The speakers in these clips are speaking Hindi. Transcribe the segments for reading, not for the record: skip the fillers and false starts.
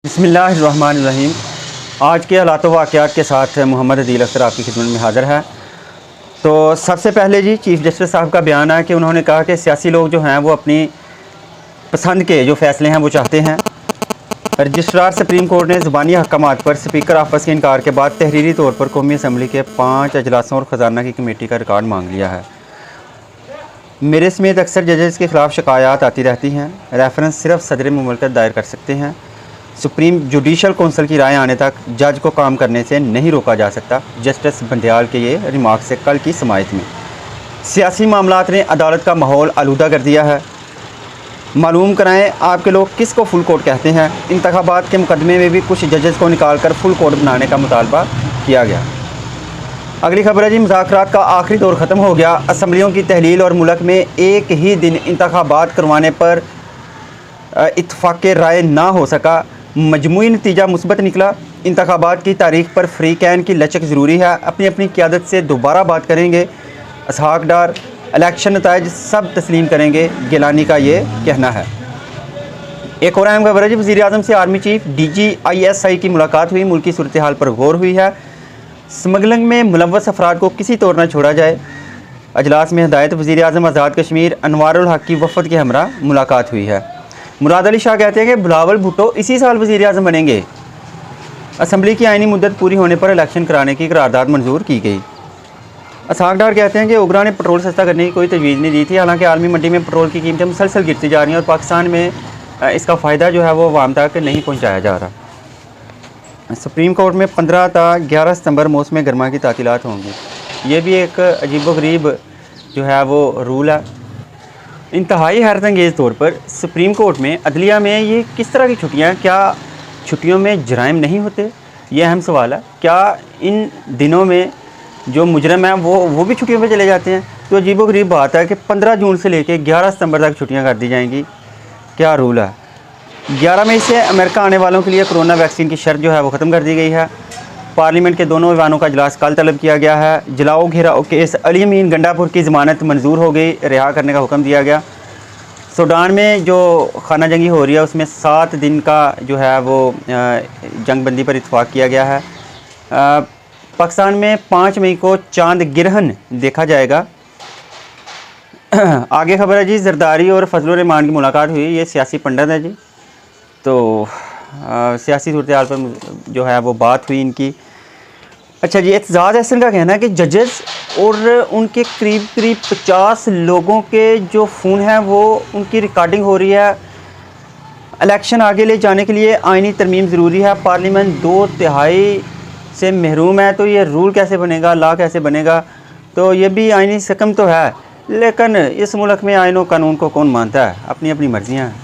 बिस्मिल्लाहिर्रहमानिर्रहीम। आज के हालात वाक़यात के साथ मोहम्मद अदील अख्तर आपकी खिदमत में हाज़िर है। तो सबसे पहले जी चीफ़ जस्टिस साहब का बयान है कि उन्होंने कहा कि सियासी लोग जो हैं वो अपनी पसंद के जो फ़ैसले हैं वो चाहते हैं। रजिस्ट्रार सुप्रीम कोर्ट ने ज़ुबानी अहकामात पर स्पीकर ऑफिस के इनकार के बाद तहरीरी तौर पर कौमी असम्बली के 5 अजलासों और ख़जाना की कमेटी का रिकॉर्ड मांग लिया है। मेरे समेत अक्सर जजेस के ख़िलाफ़ शिकायत आती रहती हैं। रेफरेंस सिर्फ सदर मुमलकत दायर कर सकते हैं। सुप्रीम जुडिशल कौंसिल की राय आने तक जज को काम करने से नहीं रोका जा सकता। जस्टिस बंदयाल के ये रिमार्क से कल की समाअत में सियासी मामलात ने अदालत का माहौल आलूदा कर दिया है। मालूम कराएं आपके लोग किस को फुल कोर्ट कहते हैं। इंतखाबात के मुकदमे में भी कुछ जजेस को निकाल कर फुल कोर्ट बनाने का मुतालबा किया गया। अगली खबर है जी, मुज़ाकरात का आखिरी दौर ख़त्म हो गया। असम्बलियों की तहलील और मुल्क में एक ही दिन इंतखाबात करवाने पर इत्तफ़ाक़ राय ना हो सका। मजमूई नतीजा मुस्बत निकला। इंतखाबात की तारीख पर फ्री कैन की लचक ज़रूरी है। अपनी अपनी क़यादत से दोबारा बात करेंगे। इसहाक़ डार इलेक्शन नताइज सब तस्लीम करेंगे, गिलानी का ये कहना है। एक और अहम खबर है जी, वज़ीर आज़म से आर्मी चीफ DGISI की मुलाकात हुई। मुल्की सूरत हाल पर गौर हुई है। स्मगलिंग में मुलव्वस अफराद को किसी तौर न छोड़ा जाए। अजलास में हिदायत। वज़ीर आज़म आज़ाद कश्मीर अनवारुल हक की वफ़द के हमरा मुलाकात हुई है। मुराद अली शाह कहते हैं कि बिलावल भुट्टो इसी साल वज़ीर आज़म बनेंगे। असम्बली की आइनी मुद्दत पूरी होने पर इलेक्शन कराने की करारदाद मंजूर की गई। इसहाक़ डार कहते हैं कि उगरा ने पेट्रोल सस्ता करने की कोई तजवीज़ नहीं दी थी। हालांकि आलमी मंडी में पेट्रोल की कीमतें मुसलसल गिरती जा रही हैं और पाकिस्तान में इसका फ़ायदा जो है वो अवाम तक नहीं पहुँचाया जा रहा। सुप्रीम कोर्ट में 15 ता 11 सितंबर मौसम गर्मा की तातीलात होंगी। ये भी एक अजीबोगरीब जो है वो रूल है। इंतहाई हैरत अंगेज़ तौर पर सुप्रीम कोर्ट में अदलिया में ये किस तरह की छुट्टियाँ, क्या छुट्टियों में जराइम नहीं होते? ये अहम सवाल है। क्या इन दिनों में जो मुजरम हैं वो भी छुट्टियों पे चले जाते हैं? तो अजीबोगरीब बात है कि 15 जून से लेकर 11 सितंबर तक छुट्टियाँ कर दी जाएंगी। क्या रूल है? 11 मई से अमेरिका आने वालों के लिए कोरोना वैक्सीन की शर्त जो है वो ख़त्म कर दी गई है। पार्लियामेंट के दोनों ऐवानों का इजलास कल तलब किया गया है। जलाओ घेराव केस अली अमीन गंडापुर की ज़मानत मंजूर हो गई, रिहा करने का हुक्म दिया गया। सूडान में जो खाना जंगी हो रही है उसमें 7 दिन का जो है वो जंग बंदी पर इत्तफाक़ किया गया है। पाकिस्तान में 5 मई को चांद ग्रहण देखा जाएगा। आगे खबर है जी, जरदारी और फजलुर रहमान की मुलाकात हुई। ये सियासी पंडित है जी। तो सियासी सूरत हाल पर जो है वो बात हुई इनकी। अच्छा जी, एतजाज़ अहसन का कहना है कि जजेस और उनके करीब 50 लोगों के जो फ़ोन हैं वो उनकी रिकॉर्डिंग हो रही है। इलेक्शन आगे ले जाने के लिए आइनी तरमीम ज़रूरी है। पार्लियामेंट 2/3 से महरूम है, तो ये रूल कैसे बनेगा, लॉ कैसे बनेगा? तो ये भी आइनी सकम तो है, लेकिन इस मुल्क में आइन और कानून को कौन मानता है? अपनी अपनी मर्जियाँ हैं।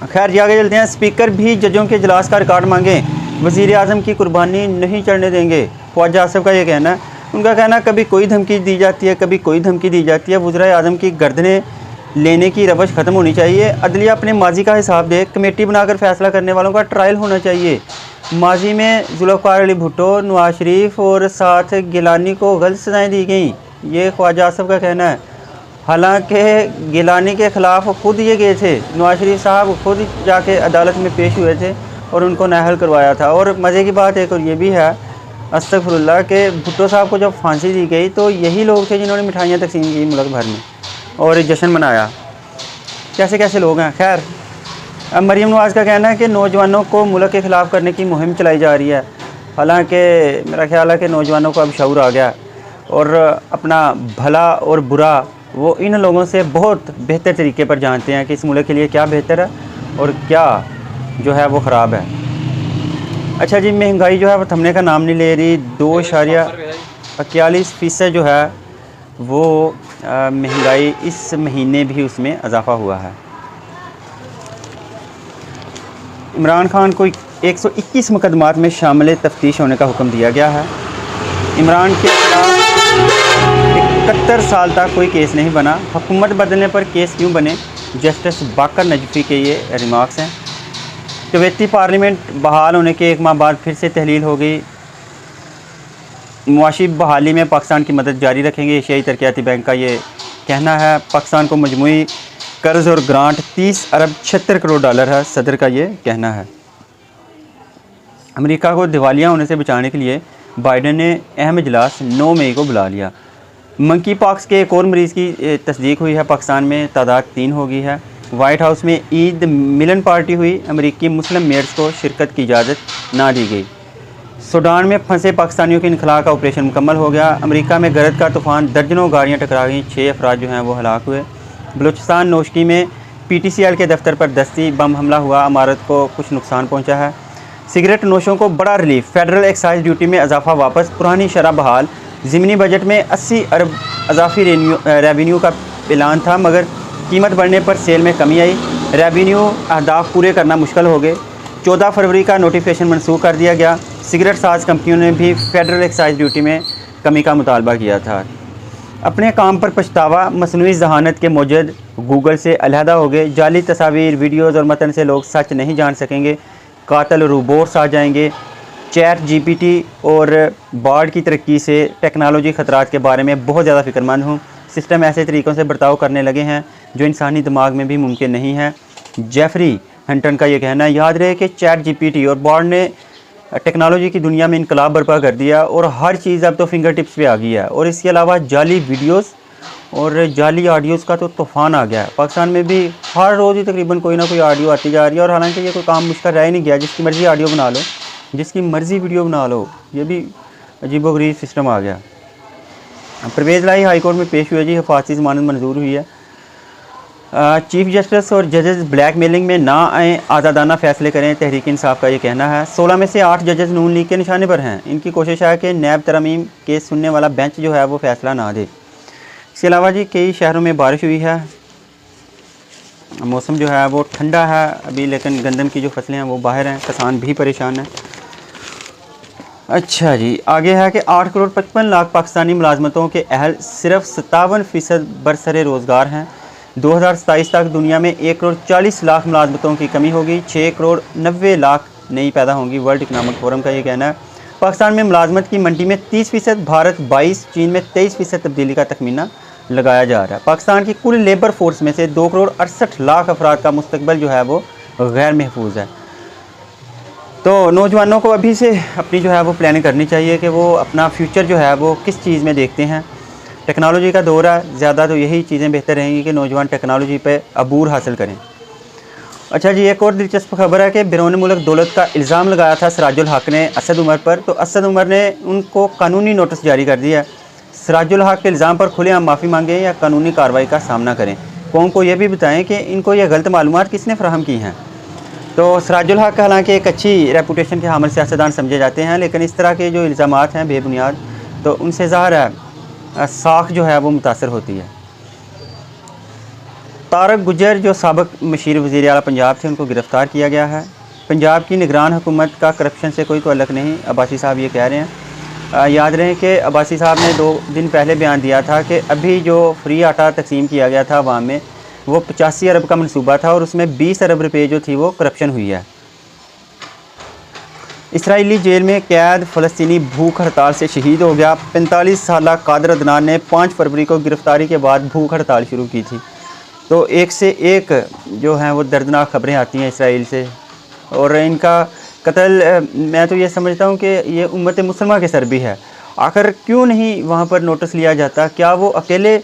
खैर जी, आगे चलते हैं। स्पीकर भी जजों के इजलास का रिकॉर्ड मांगें, वज़ीर आज़म की कुर्बानी नहीं चढ़ने देंगे। ख्वाजा आसिफ का ये कहना है। उनका कहना, कभी कोई धमकी दी जाती है, कभी कोई धमकी दी जाती है। वज़ीर आज़म की गर्दनें लेने की रवश ख़त्म होनी चाहिए। अदलिया अपने माजी का हिसाब दे। कमेटी बनाकर फ़ैसला करने वालों का ट्रायल होना चाहिए। माजी में जुल्फ़िकार अली भुट्टो, नवाज शरीफ और साथ गिलानी को गलत सज़ाएँ दी गई। ये ख्वाजा आसिफ का कहना है। हालांकि गिलानी के ख़िलाफ़ खुद ये गए थे, नवाज शरीफ साहब खुद जाके अदालत में पेश हुए थे और उनको नाअहल करवाया था। और मज़े की बात एक और ये भी है, अस्तगफुरुल्लाह, के भुट्टो साहब को जब फांसी दी गई तो यही लोग थे जिन्होंने मिठाइयाँ तकसीम की मुल्क भर में और जश्न मनाया। कैसे कैसे लोग हैं। खैर, अब मरीम नवाज़ का कहना है कि नौजवानों को मुल्क के ख़िलाफ़ करने की मुहिम चलाई जा रही है। हालांकि मेरा ख्याल है कि नौजवानों को अब शऊर आ गया और अपना भला और बुरा वो इन लोगों से बहुत बेहतर तरीके पर जानते हैं कि इस मुल्क के लिए क्या बेहतर है और क्या जो है वो ख़राब है। अच्छा जी, महंगाई जो है वो थमने का नाम नहीं ले रही। 2.41% जो है वो महंगाई इस महीने भी उसमें इजाफ़ा हुआ है। इमरान खान को 121 मुकदमात में शामिल तफ्तीश होने का हुक्म दिया गया है। इमरान के खिलाफ 71 साल तक कोई केस नहीं बना। हुकूमत बदलने पर केस क्यों बने? जस्टिस बाकर नजफ़ी के ये रिमार्क्स हैं। कुवैती पार्लियामेंट बहाल होने के 1 माह बाद फिर से तहलील हो गई। मुआशी बहाली में पाकिस्तान की मदद जारी रखेंगे, एशियाई तरक्याती बैंक का ये कहना है। पाकिस्तान को मजमूई कर्ज़ और ग्रांट 30 अरब 76 करोड़ डॉलर है, सदर का ये कहना है। अमेरिका को दिवालिया होने से बचाने के लिए बाइडेन ने अहम इजलास 9 मई को बुला लिया। मंकी पॉक्स के एक और मरीज़ की तस्दीक हुई है। पाकिस्तान में तादाद 3 हो गई है। वाइट हाउस में ईद मिलन पार्टी हुई। अमेरिकी मुस्लिम मेयर्स को शिरकत की इजाज़त ना दी गई। सूडान में फंसे पाकिस्तानियों के इनखला का ऑपरेशन मुकम्मल हो गया। अमेरिका में गर्द का तूफ़ान, दर्जनों गाड़ियाँ टकरा गईं, 6 अफराद जो हैं वो हलाक हुए। बलूचिस्तान नौशकी में PTCL के दफ्तर पर दस्ती बम हमला हुआ, इमारत को कुछ नुकसान पहुँचा है। सिगरेट नोशों को बड़ा रिलीफ, फेडरल एक्साइज ड्यूटी में इजाफा वापस, पुरानी शरह बहाल। ज़िमनी बजट में 80 अरब अजाफी रेवेन्यू का ऐलान था, मगर कीमत बढ़ने पर सेल में कमी आई। रेवेन्यू अहदाफ पूरे करना मुश्किल हो गए। 14 फरवरी का नोटिफिकेशन मनसूख कर दिया गया। सिगरेट साज कंपनियों ने भी फेडरल एक्साइज ड्यूटी में कमी का मुतालबा किया था। अपने काम पर पछतावा, मसनूई जहानत के मौजूद गूगल से अलहदा हो गए। जाली तस्वीर, वीडियोज़ और मतन से लोग सच नहीं जान सकेंगे। कातल रोबोट्स आ जाएंगे। चैट GPT और बार्ड की तरक्की से टेक्नोलॉजी ख़तरात के बारे में बहुत ज़्यादा फ़िक्रमंद हूँ। सिस्टम ऐसे तरीक़ों से बर्ताव करने लगे हैं जो इंसानी दिमाग में भी मुमकिन नहीं है। जेफरी हंटन का ये कहना है। याद रहे कि चैट GPT और बार्ड ने टेक्नोलॉजी की दुनिया में इनकलाब बर्पा कर दिया और हर चीज़ अब तो फिंगर टिप्स पे आ गई है। और इसके अलावा जाली वीडियोस और जाली ऑडियोज़ का तो तूफ़ान आ गया है। पाकिस्तान में भी हर रोज़ ही तकरीबन कोई ना कोई ऑडियो आती जा रही है। और हालांकि ये कोई काम मुश्किल रह ही नहीं गया, जिसकी मर्ज़ी ऑडियो बना लो, जिसकी मर्ज़ी वीडियो बना लो, ये भी अजीबोगरीब सिस्टम आ गया। परवेज़ लाई हाई कोर्ट में पेश हुए जी, हिफाजती ज़मानत मंजूर हुई है। चीफ जस्टिस और जजेस ब्लैकमेलिंग में ना आएँ, आज़ादाना फ़ैसले करें, तहरीक इंसाफ का ये कहना है। 16 में से 8 जजेस नून लीग के निशाने पर हैं। इनकी कोशिश है कि नैब तरमीम केस सुनने वाला बेंच जो है वो फ़ैसला ना दे। इसके अलावा जी कई शहरों में बारिश हुई है। मौसम जो है वो ठंडा है अभी, लेकिन गंदम की जो फसलें हैं वो बाहर हैं, किसान भी परेशान हैं। अच्छा जी, आगे है कि 8 करोड़ 55 लाख पाकिस्तानी मुलाजमतों के अहल सिर्फ 57% बरसरे रोज़गार हैं। 2027 तक दुनिया में 1 करोड़ 40 लाख मुलाजमतों की कमी होगी। 6 करोड़ 90 लाख नई पैदा होंगी। वर्ल्ड इकनॉमिक फोरम का ये कहना है। पाकिस्तान में मुलाजमत की मंडी में 30%, भारत 22, चीन में 23% तब्दीली का तखमीना लगाया जा रहा है। पाकिस्तान की कुल लेबर फोर्स में से 2 करोड़ 68 लाख अफराद का मुस्तकबिल जो है वो गैर महफूज है। तो नौजवानों को अभी से अपनी जो है वो प्लानिंग करनी चाहिए कि वो अपना फ्यूचर जो है वो किस चीज़ में देखते हैं। टेक्नोलॉजी का दौर है, ज़्यादा तो यही चीज़ें बेहतर रहेंगी कि नौजवान टेक्नोलॉजी पे अबूर हासिल करें। अच्छा जी, एक और दिलचस्प खबर है कि बैरून मुल्क दौलत का इल्ज़ाम लगाया था सिराजुल हक ने असद उमर पर, तो असद उमर ने उनको कानूनी नोटिस जारी कर दिया। सिराजुल हक के इल्ज़ाम पर खुलेआम माफ़ी मांगें या कानूनी कार्रवाई का सामना करें। कौम को यह भी बताएं कि इनको यह गलत मालूमात किसने फ़राहम की हैं। तो सिराजुल हक हालांकि एक अच्छी रेपूटेशन के हामिल सियासतदान समझे जाते हैं, लेकिन इस तरह के जो इल्ज़ामात हैं बेबुनियाद, तो उनसे ज़ाहिर है साख जो है वो मुतासर होती है। तारक गुजर जो साबिक मशीर वज़ीर आला पंजाब थे, उनको गिरफ़्तार किया गया है। पंजाब की निगरान हुकूमत का करप्शन से कोई ताल्लुक़ नहीं, अब्बासी साहब ये कह रहे हैं। याद रहे कि अब्बासी साहब ने 2 दिन पहले बयान दिया था कि अभी जो फ्री आटा तकसीम किया गया था अवाम में, वो 85 अरब का मनसूबा था और उसमें 20 अरब रुपये जो थी वो करप्शन हुई है। इसराइली जेल में कैद फ़लस्तीनी भूख हड़ताल से शहीद हो गया। 45 साला कादर अदनान ने 5 फरवरी को गिरफ़्तारी के बाद भूख हड़ताल शुरू की थी। तो एक से एक जो हैं वो दर्दनाक खबरें आती हैं इसराइल से, और इनका कत्ल मैं तो ये समझता हूँ कि ये उम्मत मुसलमान के सर भी है। आखिर क्यों नहीं वहाँ पर नोटिस लिया जाता? क्या वो अकेले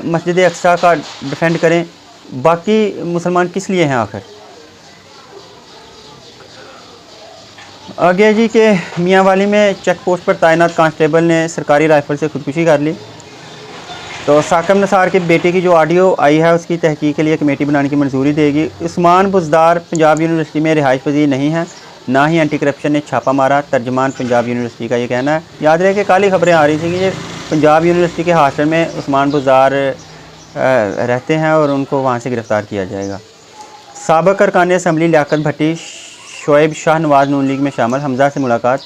मस्जिद अक्सा का डिफेंड करें? बाकी मुसलमान किस लिए हैं आखिर? आगे जी के मियाँ वाली में चेक पोस्ट पर तैनात कांस्टेबल ने सरकारी राइफल से खुदकुशी कर ली। तो साकिब निसार के बेटे की जो ऑडियो आई है उसकी तहकीक के लिए कमेटी बनाने की मंजूरी देगी। उस्मान बुज़दार पंजाब यूनिवर्सिटी में रिहाइश पजीर नहीं है, ना ही एंटी करप्शन ने छापा मारा, तर्जमान पंजाब यूनिवर्सिटी का ये कहना है। याद रहे कि काली खबरें आ रही थी कि ये पंजाब यूनिवर्सिटी के हॉस्टल में उस्मान बुज़दार रहते हैं और उनको वहाँ से गिरफ़्तार किया जाएगा। साबिक़ अरकान असम्बली लियाकत भट्टी, शोएब शाह नवाज़ नून लीग में शामिल, हमज़ा से मुलाकात,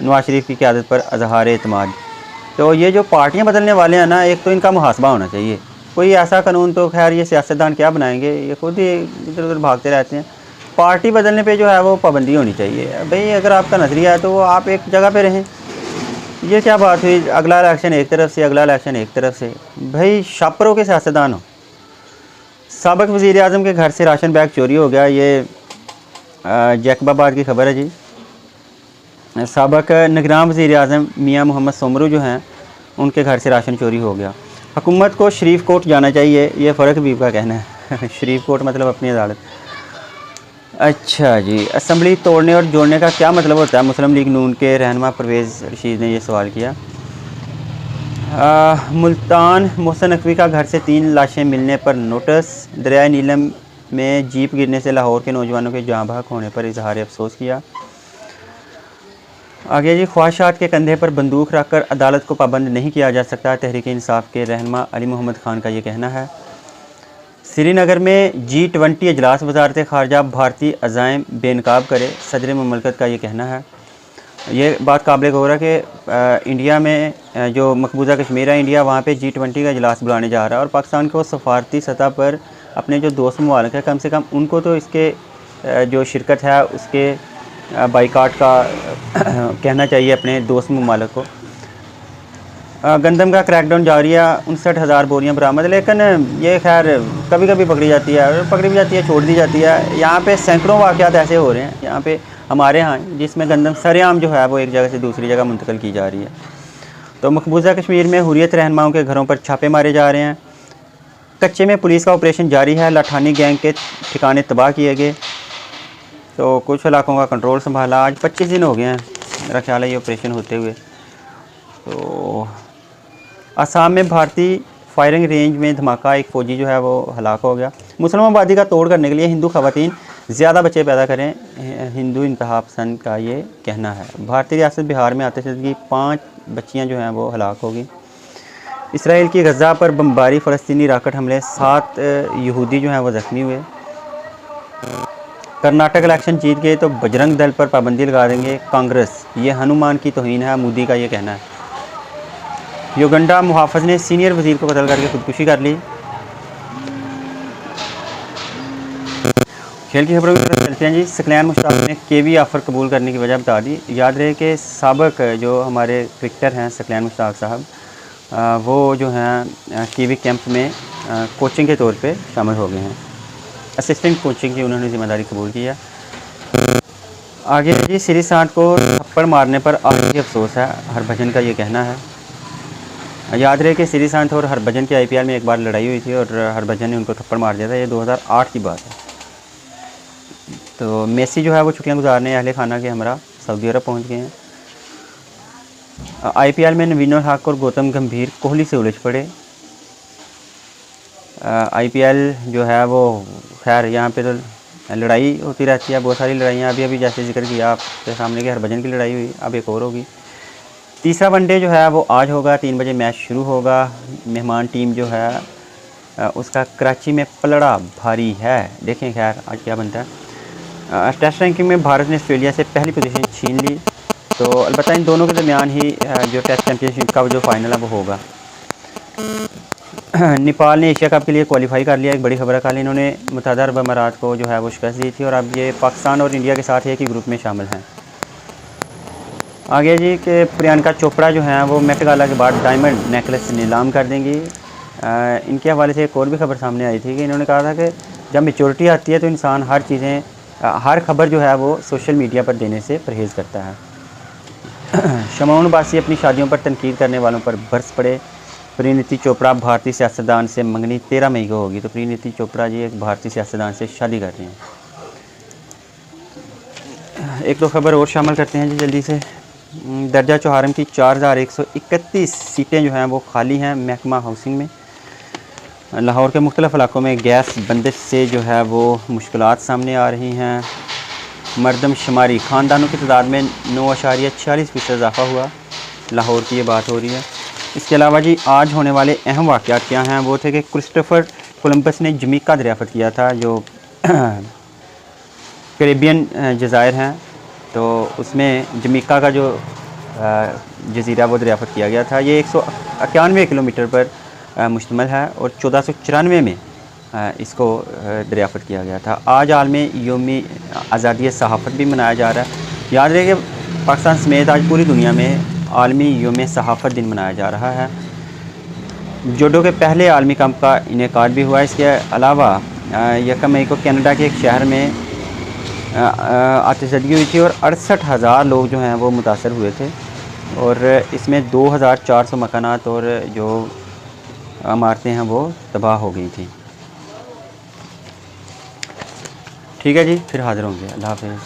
नवाज़ शरीफ की क़यादत पर अज़हार एतमाद। तो ये जो पार्टियां बदलने वाले हैं ना, एक तो इनका मुहासबा होना चाहिए। कोई ऐसा कानून तो खैर ये सियासतदान क्या बनाएंगे, ये खुद ही इधर उधर भागते रहते हैं। पार्टी बदलने पे जो है वो पाबंदी होनी चाहिए। भाई अगर आपका नज़रिया है तो वो आप एक जगह पे रहें। ये क्या बात हुई, अगला इलेक्शन एक तरफ से, अगला इलेक्शन एक तरफ से। भाई शापरों के सियासतदान हो। साबिक़ वज़ीर आज़म के घर से राशन बैग चोरी हो गया, ये जैकबाबाद की खबर है जी। साबक निगरान वज़ीर आज़म मियाँ मोहम्मद सोमरू जो हैं उनके घर से राशन चोरी हो गया। हुकूमत को शरीफ कोर्ट जाना चाहिए, ये फ़र्क हबीब का कहना है। शरीफ कोर्ट मतलब अपनी अदालत। अच्छा जी, असम्बली तोड़ने और जोड़ने का क्या मतलब होता है? मुस्लिम लीग नून के रहनुमा परवेज़ रशीद ने ये सवाल किया। मुल्तान मोहसिन नकवी का घर से 3 लाशें मिलने पर नोटिस। दरियाए नीलम में जीप गिरने से लाहौर के नौजवानों के जाँ बहक होने पर इजहार अफसोस किया। आगे जी, ख्वाहिशात के कंधे पर बंदूक रखकर अदालत को पाबंद नहीं किया जा सकता, तहरीक इंसाफ के रहनुमा अली मोहम्मद खान का ये कहना है। श्रीनगर में G20 अजलास वजारत ख़ारजा भारतीय अज़ाइम बेनकाब करे, सदर ममलकत का ये कहना है। ये बात काबिल गौर है कि इंडिया में जो मकबूजा कश्मीर है इंडिया, वहाँ पे G20 का अजलास बुलाने जा रहा है और पाकिस्तान को सफारती सतह पर अपने जो दोस्त ममालिक है कम से कम उनको तो इसके जो शिरकत है उसके बाइकाट का कहना चाहिए अपने दोस्त ममालिक को। गंदम का क्रैकडाउन जारी है, 59,000 बोरियाँ बरामद, लेकिन ये खैर कभी कभी पकड़ी जाती है, पकड़ी भी जाती है, छोड़ दी जाती है। यहाँ पे सैकड़ों वाक़यात ऐसे हो रहे हैं यहाँ पे हमारे यहाँ, जिसमें गंदम सरेआम जो है वो एक जगह से दूसरी जगह मुंतकिल की जा रही है। तो मकबूजा कश्मीर में हुर्रियत रहनुमाओं के घरों पर छापे मारे जा रहे हैं। कच्चे में पुलिस का ऑपरेशन जारी है, लाठानी गैंग के ठिकाने तबाह किए गए, तो कुछ इलाकों का कंट्रोल संभाला। आज 25 दिन हो गए हैं मेरा ख्याल है ये ऑपरेशन होते हुए। तो असम में भारतीय फायरिंग रेंज में धमाका, एक फ़ौजी जो है वो हलाक हो गया। मुस्लिम आबादी का तोड़ करने के लिए हिंदू ख़वातीन ज़्यादा बच्चे पैदा करें, हिंदू इंतहा पसंद का ये कहना है। भारतीय रियासत बिहार में आतिशबाज़ी की 5 बच्चियाँ जो हैं वो हलाक होगी। इसराइल की गज़ा पर बमबारी, फ़लस्तीनी रॉकेट हमले, 7 यहूदी जो हैं वो ज़ख्मी हुए। कर्नाटक इलेक्शन जीत गए तो बजरंग दल पर पाबंदी लगा देंगे कांग्रेस, ये हनुमान की तौहीन है, मोदी का ये कहना है। युगंडा मुहाफ़िज़ ने सीनियर वज़ीर को कत्ल करके खुदकुशी कर ली। खेल की खबरों की तरफ चलते हैं जी। सकलैन मुश्ताक ने केवी ऑफ़र कबूल करने की वजह बता दी। याद रहे कि साबिक जो हमारे क्रिकेटर हैं सकलैन मुश्ताक साहब, वो जो हैं केवी कैंप में कोचिंग के तौर पे शामिल हो गए हैं। असिस्टेंट कोचिंग की उन्होंने ज़िम्मेदारी कबूल की है। आगे जी, श्री सांट को थप्पड़ मारने पर आज भी अफसोस है, हरभजन का ये कहना है। याद रहे कि श्री सांट और हरभजन की IPL में एक बार लड़ाई हुई थी और हरभजन ने उनको थप्पड़ मार दिया था, ये 2008 की बात है। तो मेसी जो है वो छुट्टियां गुजारने अहले खाना के हमरा सऊदी अरब पहुंच गए हैं। IPL में नवीन उल हक और गौतम गंभीर कोहली से उलझ पड़े। IPL जो है वो खैर यहाँ पे तो लड़ाई होती रहती है, बहुत सारी लड़ाइयाँ। अभी जैसे जिक्र किया आपके सामने कि हरभजन की लड़ाई हुई, अब एक और होगी। तीसरा वनडे जो है वो आज होगा, 3 बजे मैच शुरू होगा। मेहमान टीम जो है उसका कराची में पलड़ा भारी है, देखें खैर आज क्या बनता है। टेस्ट रैंकिंग में भारत ने ऑस्ट्रेलिया से पहली पोजीशन छीन ली, तो अलबत्ता इन दोनों के दरमियान ही जो टेस्ट चैम्पियनशिप का जो फाइनल है वो होगा। नेपाल ने एशिया कप के लिए क्वालिफाई कर लिया, एक बड़ी खबर है। कल इन्होंने मुत्तहदा अरब अमारात को जो है वो शिकस्त दी थी और अब ये पाकिस्तान और इंडिया के साथ एक ही ग्रुप में शामिल हैं। आगे जी कि प्रियंका चोपड़ा जो हैं वो मेट गाला के बाद डायमंड नेकलेस नीलाम कर देंगी। इनके हवाले से एक और भी खबर सामने आई थी कि इन्होंने कहा था कि जब मेच्योरिटी आती है तो इंसान हर खबर जो है वो सोशल मीडिया पर देने से परहेज़ करता है। शमाउन बासी अपनी शादियों पर तनकीद करने वालों पर बरस पड़े। परिणीति चोपड़ा भारतीय सियासतदान से मंगनी 13 मई को होगी, तो परिणीति चोपड़ा जी एक भारतीय सियासतदान से शादी कर रही हैं। एक दो खबर और शामिल करते हैं जी जल्दी से। दर्जा चौहारम की 4131 सीटें जो हैं वो खाली हैं महकमा हाउसिंग में। लाहौर के मुख्तलिफ़ इलाकों में गैस बंदिश से जो है वो मुश्किलात सामने आ रही हैं। मरदमशुमारी ख़ानदानों की तादाद में 9.46% इजाफा हुआ, लाहौर की ये बात हो रही है। इसके अलावा जी आज होने वाले अहम वाक़यात क्या हैं, वो थे कि क्रिस्टोफर कोलंबस ने जमीका दरियाफ़त किया था, जो कैरेबियन जज़ायर हैं, तो उसमें जमीका का जो जज़ीरा वो दरियाफ़त किया गया था। ये 191 किलोमीटर पर मुश्तमिल है और 1494 में इसको दरियाफ़त किया गया था। आज आलमी यौमी आज़ादी सहाफ़त भी मनाया जा रहा है। याद रहे कि पाकिस्तान समेत आज पूरी दुनिया में आलमी यौम सहाफ़त दिन मनाया जा रहा है। जूडो के पहले आलमी कैंप का इनेकाद भी हुआ। इसके अलावा 1 मई को कनाडा के एक शहर में आतिशबाजी हुई थी और 68,000 लोग जो हैं वो मुतासर हुए थे और इसमें 2,400 मकानात और जो इमारतें हैं वो तबाह हो गई थी। ठीक है जी, फिर हाज़िर होंगे। अल्लाह हाफ़िज़।